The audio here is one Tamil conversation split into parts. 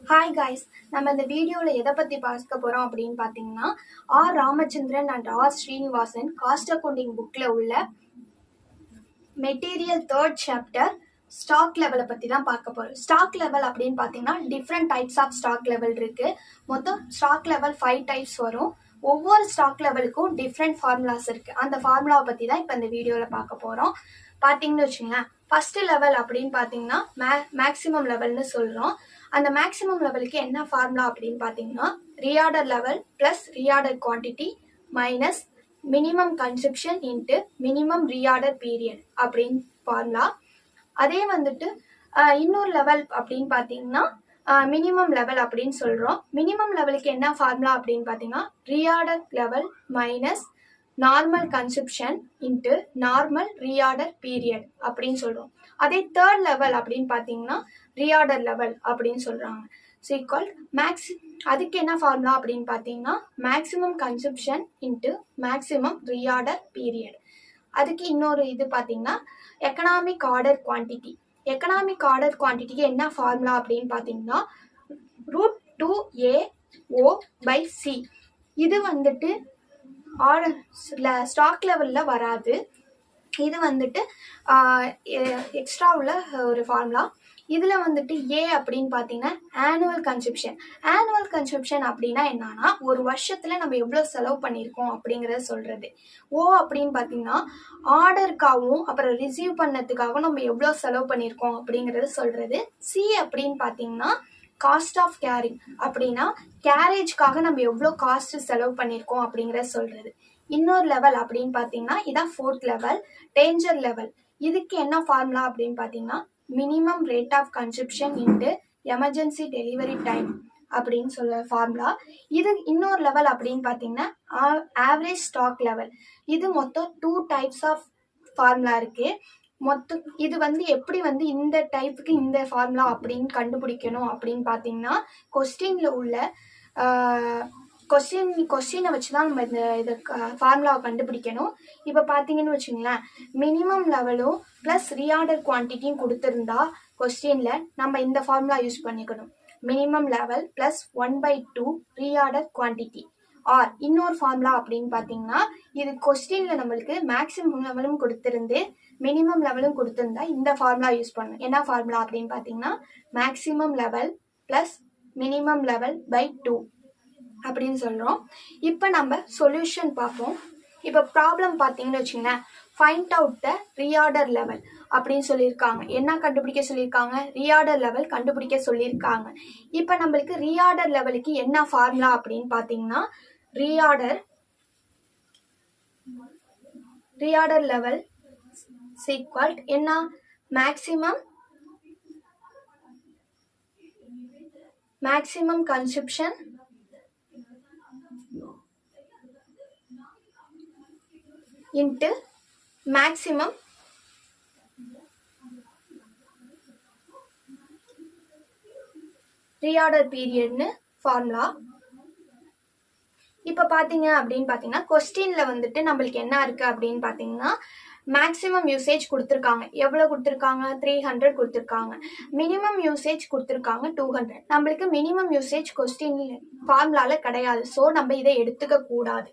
ஹாய் கைஸ், நம்ம இந்த வீடியோவில் எதை பற்றி பார்க்க போகிறோம் அப்படின்னு பார்த்தீங்கன்னா, R Ramachandran and R Srinivasan cost accounting புக்கில் உள்ள மெட்டீரியல் 3rd சாப்டர் ஸ்டாக் லெவலை பற்றி தான் பார்க்க போகிறோம். ஸ்டாக் லெவல் அப்படின்னு பார்த்தீங்கன்னா different types of stock level இருக்குது. மொத்தம் ஸ்டாக் லெவல் 5 டைப்ஸ் வரும். ஒவ்வொரு ஸ்டாக் லெவலுக்கும் டிஃப்ரெண்ட் ஃபார்முலாஸ் இருக்குது. அந்த ஃபார்முலாவை பற்றி தான் இப்போ இந்த வீடியோவில் பார்க்க போகிறோம். பார்த்தீங்கன்னு வச்சுங்களேன், ஃபர்ஸ்ட் லெவல் அப்படின்னு பார்த்தீங்கன்னா மேக்ஸிமம் லெவல்னு சொல்கிறோம். அந்த மேக்ஸிமம் லெவலுக்கு என்ன ஃபார்முலா அப்படின்னு பார்த்தீங்கன்னா, reorder level plus reorder quantity minus minimum consumption into minimum reorder period அப்படின்னு ஃபார்முலா. அதே வந்துட்டு இன்னொரு லெவல் அப்படின்னு பார்த்தீங்கன்னா மினிமம் லெவல் அப்படின்னு சொல்கிறோம். மினிமம் லெவலுக்கு என்ன ஃபார்முலா அப்படின்னு பார்த்தீங்கன்னா, reorder level minus normal consumption into normal reorder period அப்படின்னு சொல்கிறோம். அதே 3rd லெவல் அப்படின்னு பார்த்தீங்கன்னா ரீஆர்டர் லெவல் அப்படின்னு சொல்கிறாங்க. ஸோ ஈக்குவல் அதுக்கு என்ன ஃபார்முலா அப்படின்னு பார்த்தீங்கன்னா, maximum consumption into maximum reorder period. அதுக்கு இன்னொரு இது பார்த்தீங்கன்னா economic order quantity. Economic order குவான்டிட்டிக்கு என்ன ஃபார்முலா அப்படின்னு பார்த்தீங்கன்னா, √2AO/C. இது வந்துட்டு ஸ்டாக் லெவலில் வராது. இது வந்துட்டு எக்ஸ்ட்ரா உள்ள ஒரு ஃபார்முலா. இதில் வந்துட்டு ஏ அப்படின்னு பார்த்தீங்கன்னா ஆனுவல் கன்சப்ஷன். ஆனுவல் கன்சப்ஷன் அப்படின்னா என்னன்னா, ஒரு வருஷத்தில் நம்ம எவ்வளோ செலவு பண்ணியிருக்கோம் அப்படிங்கிறத சொல்கிறது. ஓ அப்படின்னு பார்த்தீங்கன்னா ஆர்டருக்காகவும் அப்புறம் ரிசீவ் பண்ணதுக்காகவும் நம்ம எவ்வளோ செலவு பண்ணியிருக்கோம் அப்படிங்கிறத சொல்கிறது. சி அப்படின்னு பார்த்தீங்கன்னா காஸ்ட் ஆஃப் கேரிங். அப்படின்னா கேரேஜ்க்காக நம்ம எவ்வளோ காஸ்ட் செலவு பண்ணியிருக்கோம் அப்படிங்கிறத சொல்கிறது. இன்னொரு லெவல் அப்படின்னு பார்த்தீங்கன்னா இதான் 4th லெவல், டேஞ்சர் லெவல். இதுக்கு என்ன ஃபார்முலா அப்படின்னு பார்த்தீங்கன்னா, minimum rate of consumption into emergency delivery time அப்படின்னு சொல்ல ஃபார்முலா. இது இன்னொரு லெவல் அப்படின்னு பார்த்தீங்கன்னா ஆவரேஜ் ஸ்டாக் லெவல். இது மொத்தம் 2 டைப்ஸ் ஆஃப் ஃபார்முலா இருக்குது. மொத்தம் இது எப்படி இந்த டைப்புக்கு இந்த ஃபார்முலா அப்படின்னு கண்டுபிடிக்கணும் அப்படின்னு பார்த்தீங்கன்னா, கொஸ்டினில் உள்ள கொஸ்டினை வச்சு தான் நம்ம இந்த ஃபார்முலாவை கண்டுபிடிக்கணும். இப்போ பார்த்தீங்கன்னு வச்சுங்களேன், மினிமம் லெவலும் ப்ளஸ் ரீஆர்டர் குவான்டிட்டியும் கொடுத்துருந்தா கொஸ்டினில் நம்ம இந்த ஃபார்முலா யூஸ் பண்ணிக்கணும். Minimum level plus 1/2 reorder quantity. Or இன்னொரு ஃபார்முலா அப்படின்னு பார்த்தீங்கன்னா, இது கொஸ்டினில் நம்மளுக்கு மேக்ஸிமம் லெவலும் கொடுத்துருந்து மினிமம் லெவலும் கொடுத்துருந்தா இந்த ஃபார்முலா யூஸ் பண்ணணும். என்ன ஃபார்முலா அப்படின்னு பார்த்தீங்கன்னா, maximum level plus minimum level by 2 அப்படின்னு சொல்கிறோம். இப்போ நம்ம சொல்யூஷன் பார்ப்போம். இப்போ ப்ராப்ளம் பார்த்தீங்கன்னு வச்சுங்களேன், find out the reorder level அப்படின்னு சொல்லியிருக்காங்க. என்ன கண்டுபிடிக்க சொல்லியிருக்காங்க? ரீஆர்டர் லெவல் கண்டுபிடிக்க சொல்லியிருக்காங்க. இப்போ நம்மளுக்கு ரீஆர்டர் லெவலுக்கு என்ன ஃபார்முலா அப்படின்னு பார்த்தீங்கன்னா, ரீஆர்டர் லெவல் ஈக்குவல் என்ன, maximum consumption into maximum reorder பீரியட்னு ஃபார்முலா. இப்போ பார்த்தீங்க அப்படின்னு பார்த்தீங்கன்னா, கொஸ்டினில் வந்துட்டு நம்மளுக்கு என்ன இருக்குது அப்படின்னு பார்த்தீங்கன்னா, மேக்ஸிமம் யூசேஜ் கொடுத்துருக்காங்க. எவ்வளோ கொடுத்துருக்காங்க? 300 கொடுத்துருக்காங்க. மினிமம் யூசேஜ் கொடுத்துருக்காங்க 200. நம்மளுக்கு மினிமம் யூசேஜ் கொஸ்டின் ஃபார்முலாவில் கிடையாது. ஸோ நம்ம இதை எடுத்துக்க கூடாது.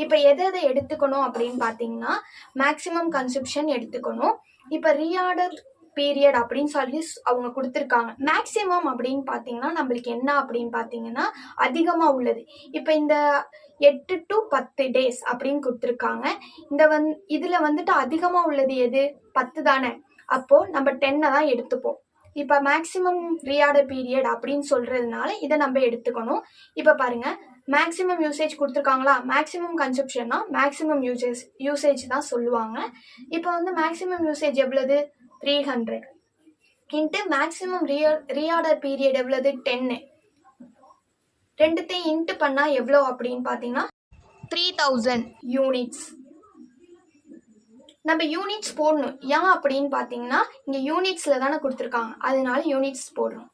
இப்போ எதை எடுத்துக்கணும் அப்படின்னு பார்த்தீங்கன்னா, மேக்ஸிமம் கன்சப்ஷன் எடுத்துக்கணும். இப்போ ரீஆர்டர் பீரியட் அப்படின்னு சொல்லி அவங்க கொடுத்துருக்காங்க. மேக்ஸிமம் அப்படின்னு பார்த்தீங்கன்னா நம்மளுக்கு என்ன அப்படின்னு பார்த்தீங்கன்னா அதிகமாக உள்ளது. இப்போ இந்த 8 to 10 days அப்படின்னு கொடுத்துருக்காங்க. இதில் வந்துட்டு அதிகமாக உள்ளது எது? 10 தானே. அப்போது நம்ம 10 தான் எடுத்துப்போம். இப்போ மேக்ஸிமம் ரீஆர்டர் பீரியட் அப்படின்னு சொல்கிறதுனால இதை நம்ம எடுத்துக்கணும். இப்போ பாருங்கள், மேக்ஸிமம் யூசேஜ் கொடுத்துருக்காங்களா? மேக்ஸிமம் கன்சப்ஷன்னா மேக்ஸிமம் யூசேஜ் தான் சொல்லுவாங்க. இப்போ மேக்ஸிமம் யூசேஜ் எவ்வளவு? 300 இன்ட்டு மேக்ஸிமம் ரீஆர்டர் பீரியட் எவ்வளவு? 10. ரெண்டுத்தையும் இன்ட்டு பண்ணால் எவ்வளோ அப்படின்னு பார்த்தீங்கன்னா 3000 யூனிட்ஸ். நம்ம யூனிட்ஸ் போடணும். ஏன் அப்படின்னு பார்த்தீங்கன்னா, இங்கே யூனிட்ஸில் தானே கொடுத்துருக்காங்க, அதனால யூனிட்ஸ் போடணும்.